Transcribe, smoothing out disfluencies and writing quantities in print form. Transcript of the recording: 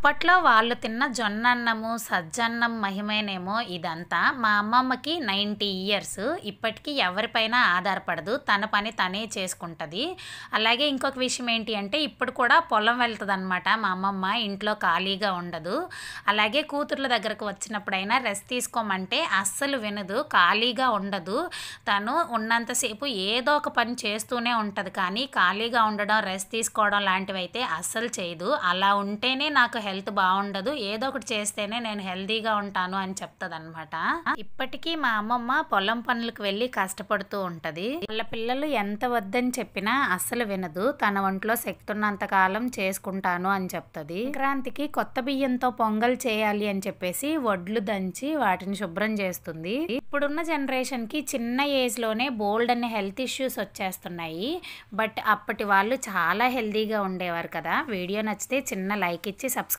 అప్పట్లో వాళ్ళు తిన్న జొన్నన్నము, సజ్జన్నం మహిమేనేమో ఇదంతా. మా అమ్మమ్మకి 90 ఇయర్స్. ఇప్పటికి ఎవరిపైన ఆధారపడదు. తన పని తనే చేసుకుంటది. అలాగే ఇంకొక విషయం ఏంటి అంటే ఇప్పుడు కూడా పొలం వెళ్తదనమాట మా అమ్మమ్మ. ఇంట్లో ఖాళీగా ఉండదు. అలాగే కూతుర్ల దగ్గరకు వచ్చినప్పుడైనా రెస్ట్ తీసుకోమంటే అస్సలు వినదు. ఖాళీగా ఉండదు. తను ఉన్నంతసేపు ఏదో ఒక పని చేస్తూనే ఉంటది. కానీ ఖాళీగా ఉండడం, రెస్ట్ తీసుకోవడం లాంటివైతే అస్సలు చేయదు. అలా ఉంటేనే నాకు హెల్త్ బాగుండదు. ఏదో ఒకటి చేస్తేనే నేను హెల్తీగా ఉంటాను అని చెప్తదనమాట. ఇప్పటికీ మా అమ్మమ్మ పొలం పనులకు వెళ్ళి కష్టపడుతూ ఉంటది. వాళ్ళ పిల్లలు ఎంత వద్దని చెప్పినా అస్సలు వినదు. తన ఒంట్లో శక్తి ఉన్నంత కాలం చేసుకుంటాను అని చెప్తది. సంక్రాంతికి కొత్త బియ్యంతో పొంగల్ చేయాలి అని చెప్పేసి వడ్లు దంచి వాటిని శుభ్రం చేస్తుంది. ఇప్పుడున్న జనరేషన్ కి చిన్న ఏజ్ లోనే బోల్డ్ అనే హెల్త్ ఇష్యూస్ వచ్చేస్తున్నాయి. బట్ అప్పటి వాళ్ళు చాలా హెల్తీగా ఉండేవారు కదా. వీడియో నచ్చితే చిన్న లైక్ ఇచ్చి సబ్స్క్రైబ్